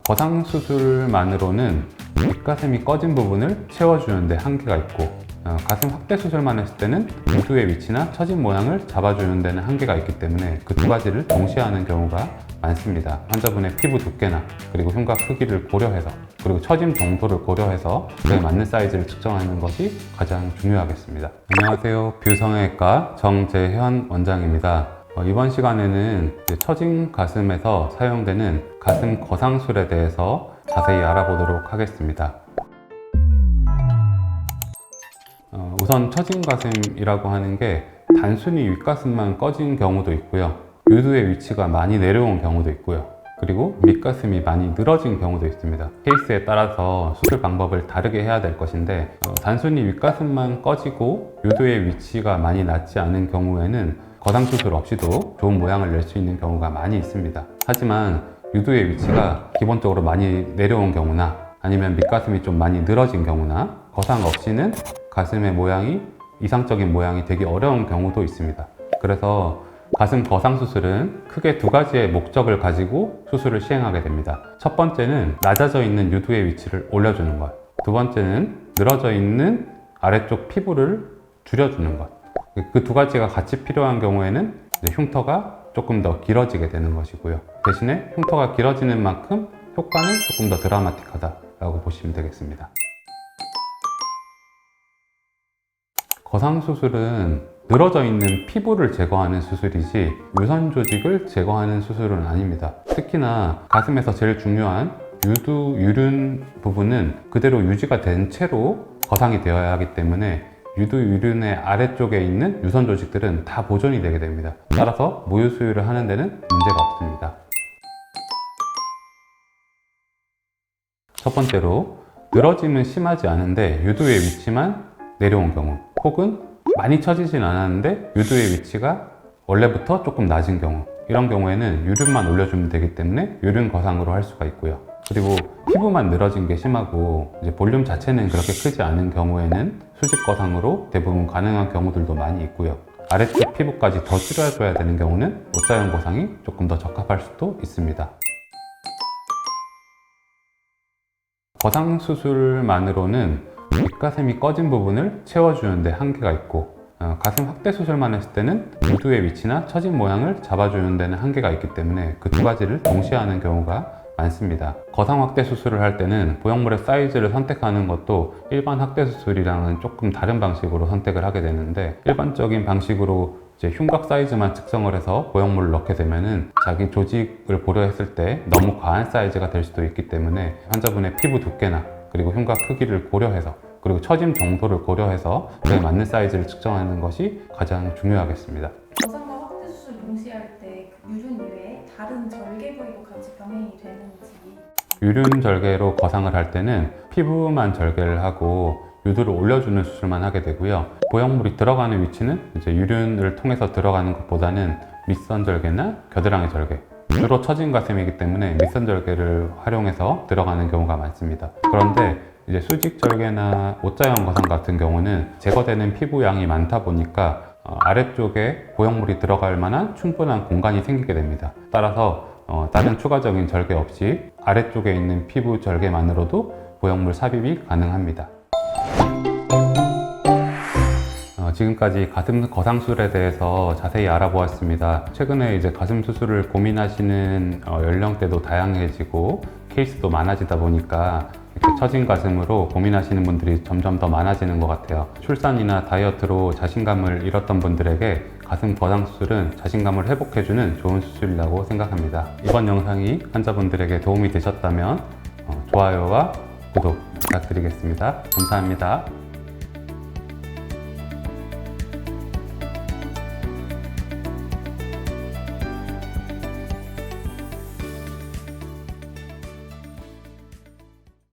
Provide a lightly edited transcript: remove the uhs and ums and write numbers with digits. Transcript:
거상수술만으로는 윗가슴이 꺼진 부분을 채워주는데 한계가 있고, 가슴 확대 수술만 했을 때는 유두의 위치나 처진 모양을 잡아주는 데는 한계가 있기 때문에 그 두 가지를 동시에 하는 경우가 많습니다. 환자분의 피부 두께나 그리고 흉곽 크기를 고려해서, 그리고 처짐 정도를 고려해서 그에 맞는 사이즈를 측정하는 것이 가장 중요하겠습니다. 안녕하세요, 뷰성형외과 정재현 원장입니다. 이번 시간에는 처진 가슴에서 사용되는 가슴 거상술에 대해서 자세히 알아보도록 하겠습니다. 우선 처진 가슴이라고 하는 게 단순히 윗가슴만 꺼진 경우도 있고요, 유두의 위치가 많이 내려온 경우도 있고요, 그리고 밑가슴이 많이 늘어진 경우도 있습니다. 케이스에 따라서 수술 방법을 다르게 해야 될 것인데, 단순히 윗가슴만 꺼지고 유두의 위치가 많이 낮지 않은 경우에는 거상수술 없이도 좋은 모양을 낼 수 있는 경우가 많이 있습니다. 하지만 유두의 위치가 기본적으로 많이 내려온 경우나 아니면 밑가슴이 좀 많이 늘어진 경우나 거상 없이는 가슴의 모양이, 이상적인 모양이 되기 어려운 경우도 있습니다. 그래서 가슴 거상수술은 크게 두 가지의 목적을 가지고 수술을 시행하게 됩니다. 첫 번째는 낮아져 있는 유두의 위치를 올려주는 것, 두 번째는 늘어져 있는 아래쪽 피부를 줄여주는 것. 그 두 가지가 같이 필요한 경우에는 흉터가 조금 더 길어지게 되는 것이고요. 대신에 흉터가 길어지는 만큼 효과는 조금 더 드라마틱하다라고 보시면 되겠습니다. 거상수술은 늘어져 있는 피부를 제거하는 수술이지 유선 조직을 제거하는 수술은 아닙니다. 특히나 가슴에서 제일 중요한 유두, 유륜 부분은 그대로 유지가 된 채로 거상이 되어야 하기 때문에 유두, 유륜의 아래쪽에 있는 유선 조직들은 다 보존이 되게 됩니다. 따라서 모유수유를 하는 데는 문제가 없습니다. 첫 번째로, 늘어짐은 심하지 않은데 유두의 위치만 내려온 경우, 혹은 많이 처지진 않았는데 유두의 위치가 원래부터 조금 낮은 경우, 이런 경우에는 유륜만 올려주면 되기 때문에 유륜 거상으로 할 수가 있고요. 그리고 피부만 늘어진 게 심하고 이제 볼륨 자체는 그렇게 크지 않은 경우에는 수직 거상으로 대부분 가능한 경우들도 많이 있고요. 아래쪽 피부까지 더 줄여줘야 되는 경우는 O자형 거상이 조금 더 적합할 수도 있습니다. 거상수술만으로는 윗가슴이 꺼진 부분을 채워주는데 한계가 있고, 가슴 확대 수술만 했을 때는 유두의 위치나 처진 모양을 잡아주는 데는 한계가 있기 때문에 그 두 가지를 동시에 하는 경우가 많습니다. 거상 확대 수술을 할 때는 보형물의 사이즈를 선택하는 것도 일반 확대 수술이랑은 조금 다른 방식으로 선택을 하게 되는데, 일반적인 방식으로 이제 흉곽 사이즈만 측정을 해서 보형물을 넣게 되면은 자기 조직을 고려했을 때 너무 과한 사이즈가 될 수도 있기 때문에 환자분의 피부 두께나 그리고 흉곽 크기를 고려해서, 그리고 처짐 정도를 고려해서 그에 맞는 사이즈를 측정하는 것이 가장 중요하겠습니다. 거상과 확대 수술 동시에 할 때 유륜 이외에 다른 절개 부위도 같이 병행이 되는지. 유륜 절개로 거상을 할 때는 피부만 절개를 하고 유두를 올려주는 수술만 하게 되고요. 보형물이 들어가는 위치는 이제 유륜을 통해서 들어가는 것보다는 밑선 절개나 겨드랑이 절개, 주로 처진 가슴이기 때문에 밑선 절개를 활용해서 들어가는 경우가 많습니다. 그런데 이제 수직 절개나 O자형 거상 같은 경우는 제거되는 피부 양이 많다 보니까 아래쪽에 보형물이 들어갈 만한 충분한 공간이 생기게 됩니다. 따라서 다른 추가적인 절개 없이 아래쪽에 있는 피부 절개만으로도 보형물 삽입이 가능합니다. 지금까지 가슴 거상술에 대해서 자세히 알아보았습니다. 최근에 이제 가슴 수술을 고민하시는 연령대도 다양해지고 케이스도 많아지다 보니까 이렇게 처진 가슴으로 고민하시는 분들이 점점 더 많아지는 것 같아요. 출산이나 다이어트로 자신감을 잃었던 분들에게 가슴 거상수술은 자신감을 회복해주는 좋은 수술이라고 생각합니다. 이번 영상이 환자분들에게 도움이 되셨다면 좋아요와 구독 부탁드리겠습니다. 감사합니다.